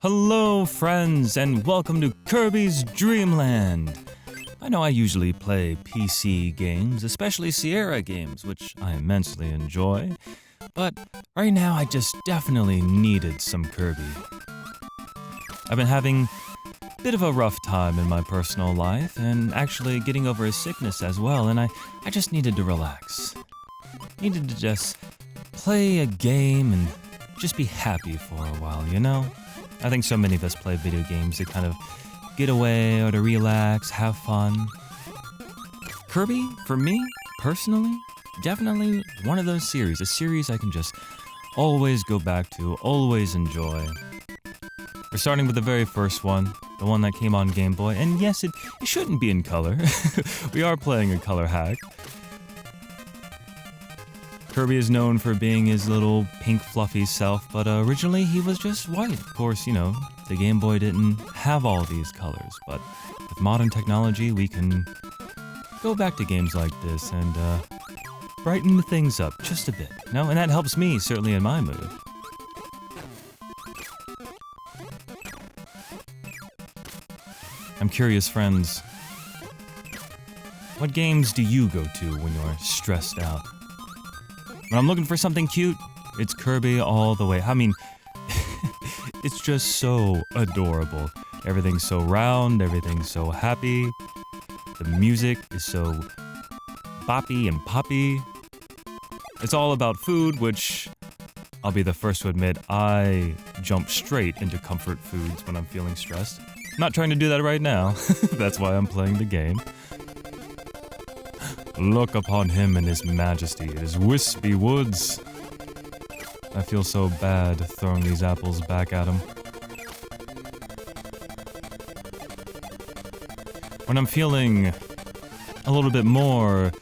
Hello, friends, and welcome to Kirby's Dreamland. I know I usually play PC games, especially Sierra games, which I immensely enjoy, but right now I just definitely needed some Kirby. I've been having a bit of a rough time in my personal life, and actually getting over a sickness as well, and I just needed to relax. Needed to just play a game and just be happy for a while, you know? I think so many of us play video games to kind of get away or to relax, have fun. Kirby, for me, personally, definitely one of those series. A series I can just always go back to, always enjoy. We're starting with the very first one, the one that came on Game Boy. And yes, it shouldn't be in color. We are playing a color hack. Kirby is known for being his little pink fluffy self, but originally he was just white. Of course, you know, the Game Boy didn't have all these colors, but with modern technology we can go back to games like this and brighten things up just a bit, you know? And that helps me, certainly in my mood. I'm curious, friends, what games do you go to when you're stressed out? When I'm looking for something cute, it's Kirby all the way. I mean, it's just so adorable. Everything's so round, everything's so happy. The music is so boppy and poppy. It's all about food, which I'll be the first to admit, I jump straight into comfort foods when I'm feeling stressed. I'm not trying to do that right now. That's why I'm playing the game. Look upon him in his majesty, his wispy woods. I feel so bad throwing these apples back at him. When I'm feeling a little bit more,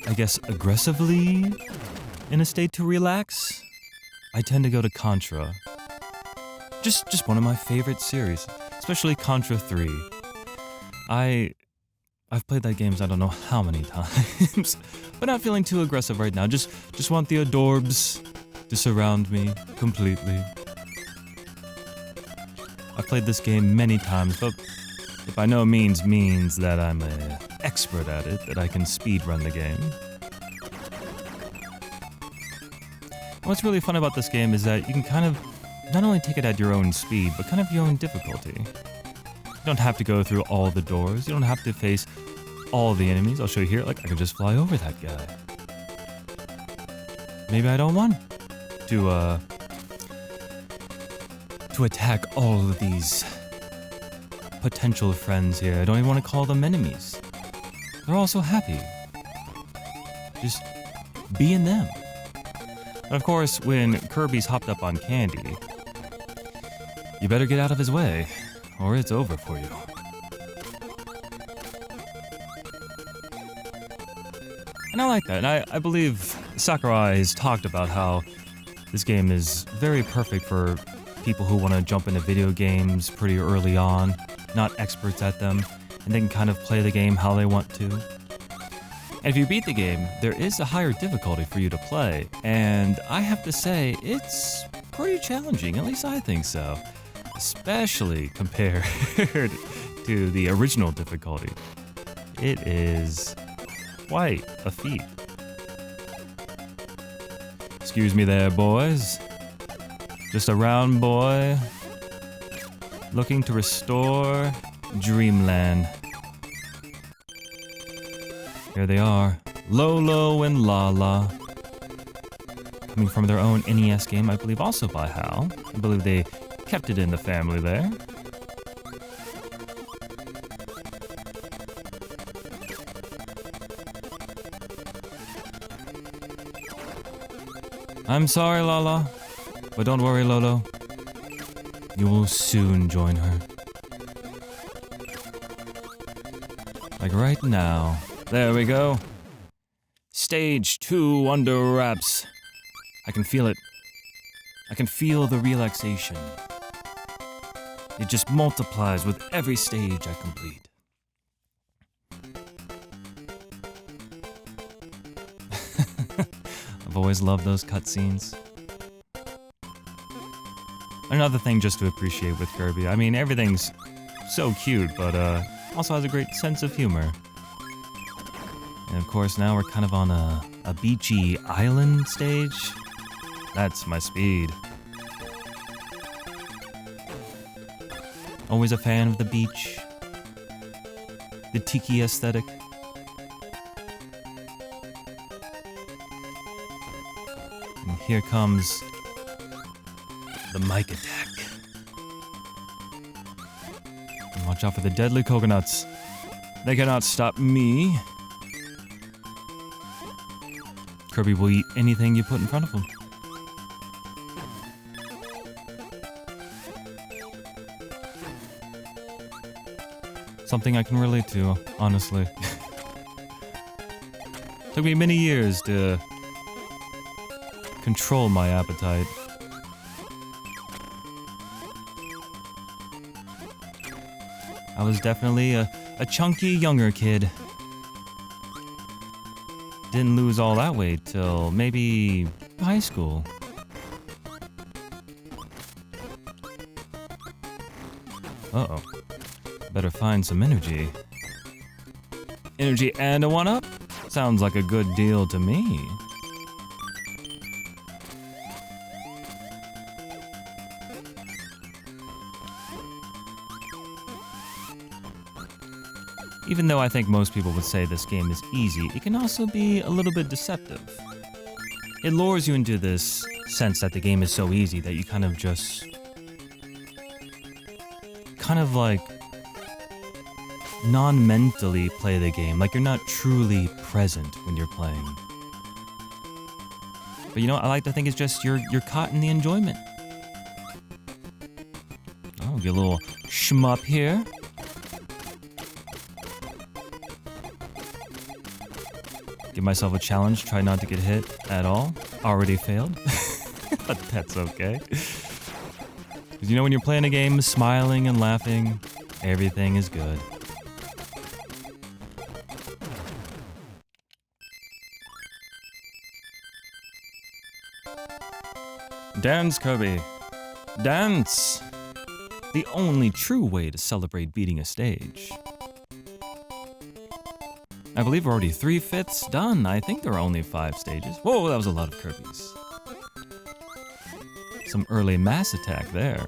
I guess, aggressively in a state to relax, I tend to go to Contra. Just one of my favorite series, especially Contra 3. I've played that game I don't know how many times, but not feeling too aggressive right now. Just want the adorbs to surround me completely. I've played this game many times, but it by no means that I'm an expert at it, that I can speedrun the game. What's really fun about this game is that you can kind of not only take it at your own speed, but kind of your own difficulty. You don't have to go through all the doors. You don't have to face all the enemies. I'll show you here. Like, I can just fly over that guy. Maybe I don't want to attack all of these potential friends here. I don't even want to call them enemies. They're all so happy. Just being them. And of course, when Kirby's hopped up on candy, you better get out of his way, or it's over for you. And I like that, and I believe Sakurai has talked about how this game is very perfect for people who want to jump into video games pretty early on, not experts at them, and they can kind of play the game how they want to. And if you beat the game, there is a higher difficulty for you to play, and I have to say, it's pretty challenging, at least I think so. Especially compared to the original difficulty. It is quite a feat. Excuse me there, boys. Just a round boy looking to restore Dreamland. Here they are, Lolo and Lala. Coming from their own NES game, I believe also by HAL. I believe they kept it in the family there. I'm sorry, Lala, but don't worry, Lolo. You will soon join her. Like right now. There we go. Stage 2 under wraps. I can feel it. I can feel the relaxation. It just multiplies with every stage I complete. I've always loved those cutscenes. Another thing just to appreciate with Kirby. I mean, everything's so cute, but also has a great sense of humor. And of course, now we're kind of on a beachy island stage. That's my speed. Always a fan of the beach. The tiki aesthetic. And here comes the mic attack. And watch out for the deadly coconuts. They cannot stop me. Kirby will eat anything you put in front of him. Something I can relate to, honestly. Took me many years to control my appetite. I was definitely a chunky younger kid. Didn't lose all that weight till maybe high school. Uh-oh. Better find some energy. Energy and a one-up? Sounds like a good deal to me. Even though I think most people would say this game is easy, it can also be a little bit deceptive. It lures you into this sense that the game is so easy that you kind of just... like non-mentally play the game, like you're not truly present when you're playing. But you know, I like to think it's just you're caught in the enjoyment. Oh, get a little shmup here. Give myself a challenge, try not to get hit at all. Already failed. But that's okay. Because you know when you're playing a game, smiling and laughing, everything is good. Dance, Kirby. Dance! The only true way to celebrate beating a stage. I believe we're already 3/5 done. I think there are only 5 stages. Whoa, that was a lot of Kirbys. Some early mass attack there.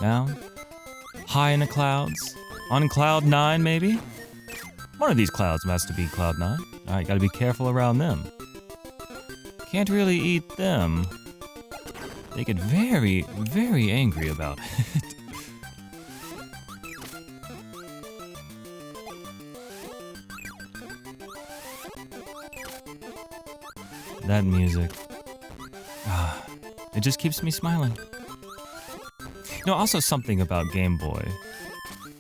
Down. High in the clouds. On cloud 9, maybe? One of these clouds has to be cloud 9. Alright, gotta be careful around them. Can't really eat them. They get very, very angry about it. That music. It just keeps me smiling. You know, also something about Game Boy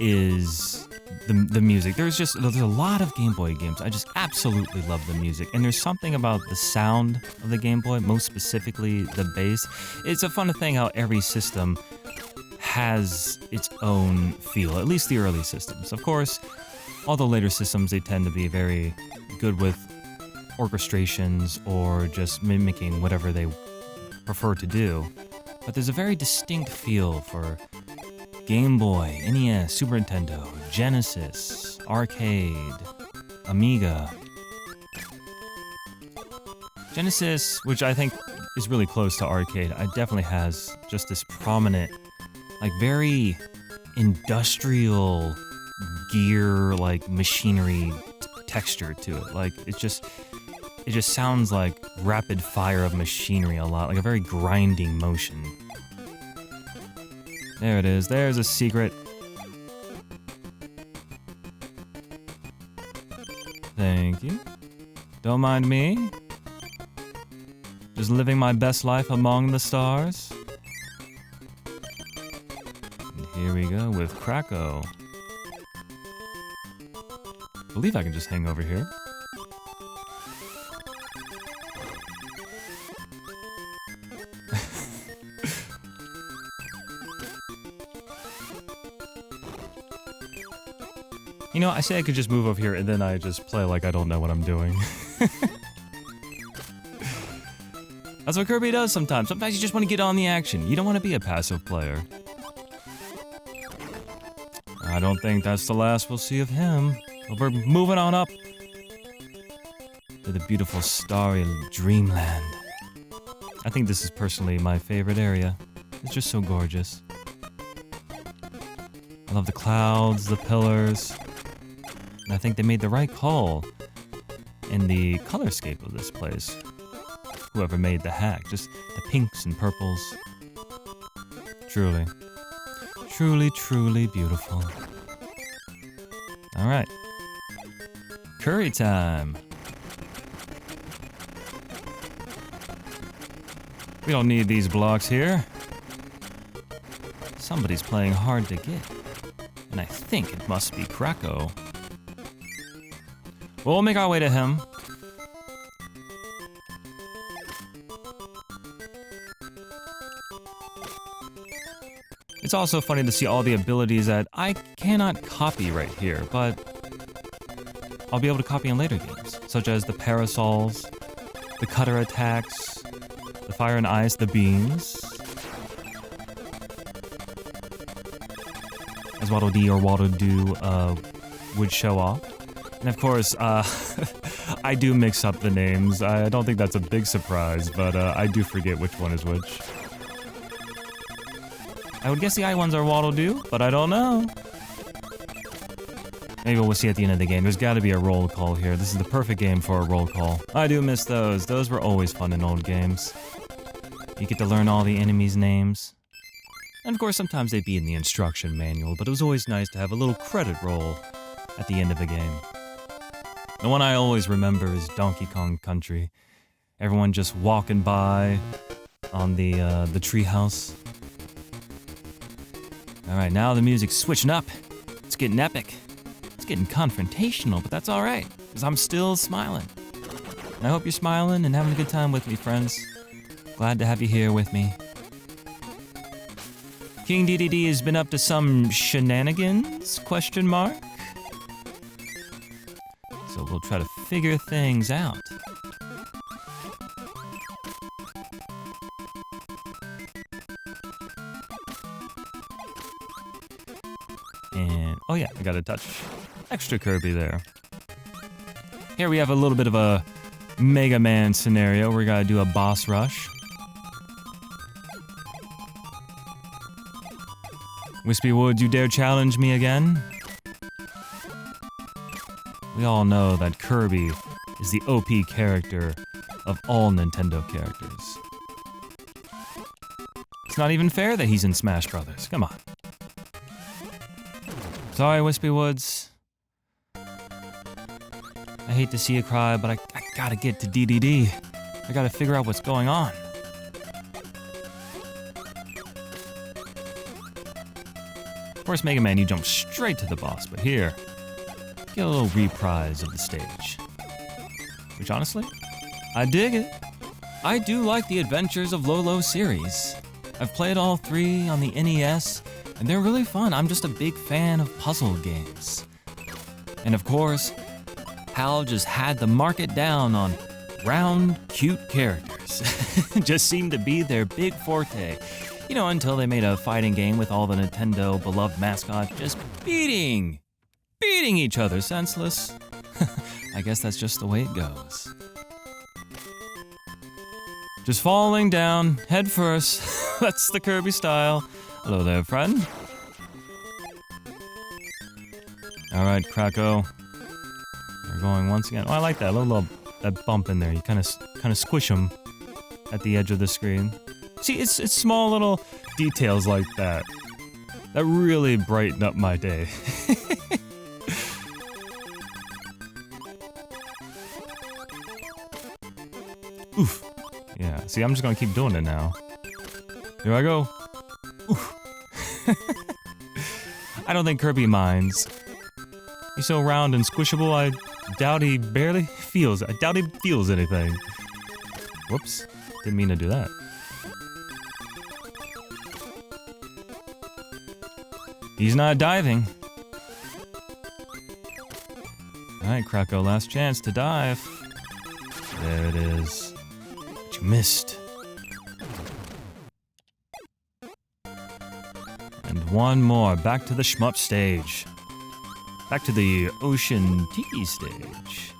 is the music. There's a lot of Game Boy games. I just absolutely love the music. And there's something about the sound of the Game Boy, most specifically the bass. It's a fun thing how every system has its own feel, at least the early systems. Of course, all the later systems, they tend to be very good with orchestrations or just mimicking whatever they prefer to do. But there's a very distinct feel for Game Boy, NES, Super Nintendo, Genesis, Arcade, Amiga. Genesis, which I think is really close to Arcade, it definitely has just this prominent, like very industrial gear, like machinery texture to it. Like it just sounds like rapid fire of machinery a lot, like a very grinding motion. There it is. There's a secret. Thank you. Don't mind me. Just living my best life among the stars. And here we go with Krakow. I believe I can just hang over here. You know, I say I could just move over here and then I just play like I don't know what I'm doing. That's what Kirby does sometimes. Sometimes you just want to get on the action. You don't want to be a passive player. I don't think that's the last we'll see of him. But we're moving on up to the beautiful starry dreamland. I think this is personally my favorite area. It's just so gorgeous. I love the clouds, the pillars. And I think they made the right call in the colorscape of this place. Whoever made the hack, just the pinks and purples. Truly. Truly, truly beautiful. Alright. Curry time. We don't need these blocks here. Somebody's playing hard to get. And I think it must be Krako. We'll make our way to him. It's also funny to see all the abilities that I cannot copy right here, but I'll be able to copy in later games, such as the parasols, the cutter attacks, the fire and ice, the beams, as Waddle Dee or Waddle Doo would show off. And of course, I do mix up the names. I don't think that's a big surprise, but I do forget which one is which. I would guess the I ones are Waddle Doo, but I don't know. Maybe we'll see at the end of the game. There's got to be a roll call here. This is the perfect game for a roll call. I do miss those. Those were always fun in old games. You get to learn all the enemies' names. And of course, sometimes they'd be in the instruction manual, but it was always nice to have a little credit roll at the end of a game. The one I always remember is Donkey Kong Country. Everyone just walking by on the treehouse. Alright, now the music's switching up. It's getting epic. It's getting confrontational, but that's alright, because I'm still smiling. And I hope you're smiling and having a good time with me, friends. Glad to have you here with me. King Dedede has been up to some shenanigans, question mark? So we'll try to figure things out. And, oh yeah, I got a touch extra Kirby there. Here we have a little bit of a Mega Man scenario. We're gonna do a boss rush. Wispy Woods, you dare challenge me again? We all know that Kirby is the OP character of all Nintendo characters. It's not even fair that he's in Smash Brothers. Come on. Sorry, Wispy Woods. I hate to see you cry, but I gotta get to Dedede. I gotta figure out what's going on. Of course, Mega Man, you jump straight to the boss, but here, get a little reprise of the stage. Which, honestly, I dig it. I do like the Adventures of Lolo series. I've played all three on the NES, and they're really fun. I'm just a big fan of puzzle games. And of course, HAL just had the market down on round, cute characters. Just seemed to be their big forte. You know, until they made a fighting game with all the Nintendo beloved mascots just beating each other senseless. I guess that's just the way it goes. Just falling down, head first. That's the Kirby style. Hello there, friend. Alright, Krako. We're going once again. Oh, I like that little that bump in there. You kind of squish them at the edge of the screen. See, it's small little details like that that really brighten up my day. Oof. Yeah, see, I'm just gonna keep doing it now. Here I go. Oof. I don't think Kirby minds. He's so round and squishable, I doubt he feels anything. Whoops. Didn't mean to do that. He's not diving. Alright, Krako, last chance to dive. There it is. But you missed. one more. Back to the shmup stage. Back to the ocean tiki stage.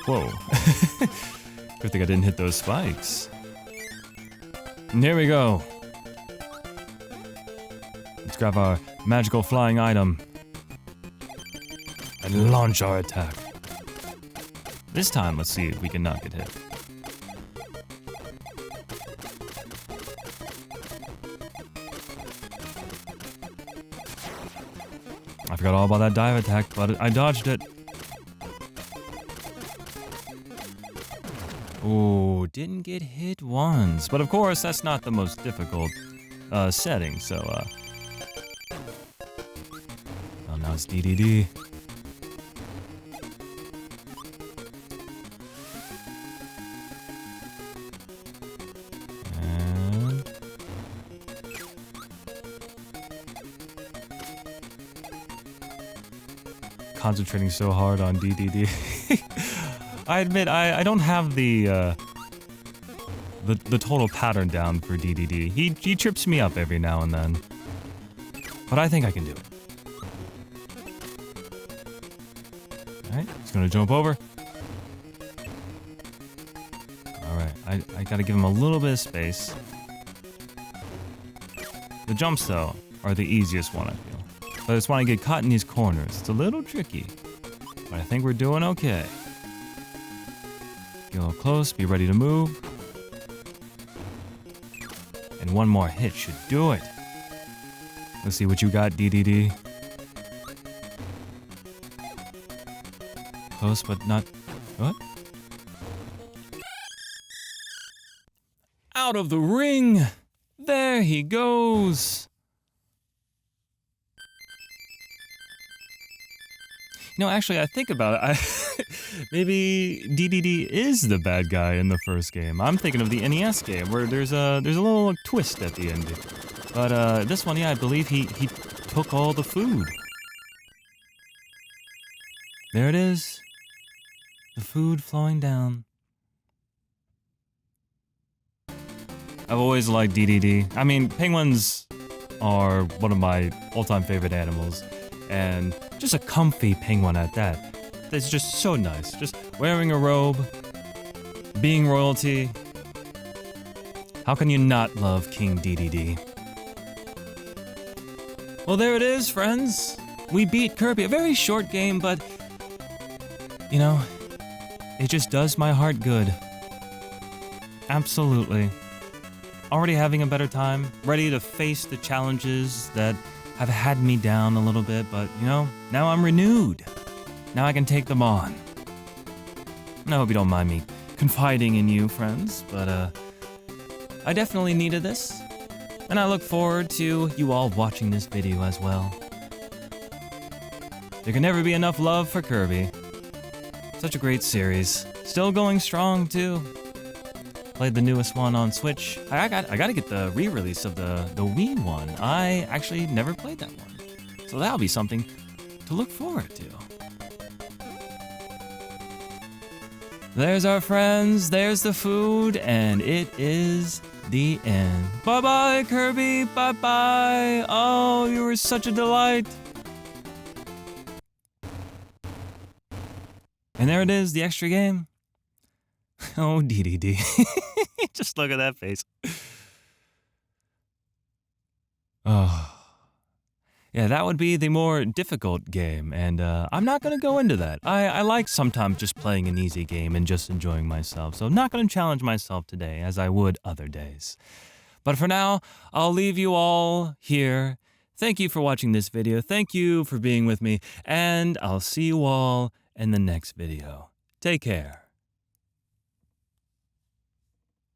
Whoa. Good thing I didn't hit those spikes. And here we go. Let's grab our magical flying item and launch our attack. This time, let's see if we can not get hit. I forgot all about that dive attack, but I dodged it. Ooh, didn't get hit once. But of course, that's not the most difficult setting, so, oh, now it's Dedede. And... concentrating so hard on Dedede. I admit, I don't have the total pattern down for Dedede. He trips me up every now and then. But I think I can do it. Alright, he's gonna jump over. Alright, I gotta give him a little bit of space. The jumps, though, are the easiest one, I feel. But I just want to get caught in these corners. It's a little tricky. But I think we're doing okay. Get a little close, be ready to move. And one more hit should do it. Let's see what you got, Dedede. Close, but not... What? Out of the ring! There he goes! You know, actually, I think about it. Maybe Dedede is the bad guy in the first game. I'm thinking of the NES game where there's a little twist at the end. But this one, yeah, I believe he took all the food. There it is. The food flowing down. I've always liked Dedede. I mean, penguins are one of my all-time favorite animals. And just a comfy penguin at that. It's just so nice. Just wearing a robe, being royalty. How can you not love King Dedede? Well, there it is, friends. We beat Kirby. A very short game, but, you know, it just does my heart good. Absolutely. Already having a better time. Ready to face the challenges that have had me down a little bit, but, you know, now I'm renewed. Now I can take them on. I hope you don't mind me confiding in you, friends, but, I definitely needed this, and I look forward to you all watching this video as well. There can never be enough love for Kirby. Such a great series. Still going strong, too. Played the newest one on Switch. I gotta get the re-release of the Wii one. I actually never played that one. So that'll be something to look forward to. There's our friends, there's the food, and it is the end. Bye-bye, Kirby, bye-bye. Oh, you were such a delight. And there it is, the extra game. Oh, Dedede. Just look at that face. Oh. Yeah, that would be the more difficult game, and I'm not going to go into that. I like sometimes just playing an easy game and just enjoying myself, so I'm not going to challenge myself today as I would other days. But for now, I'll leave you all here. Thank you for watching this video. Thank you for being with me, and I'll see you all in the next video. Take care.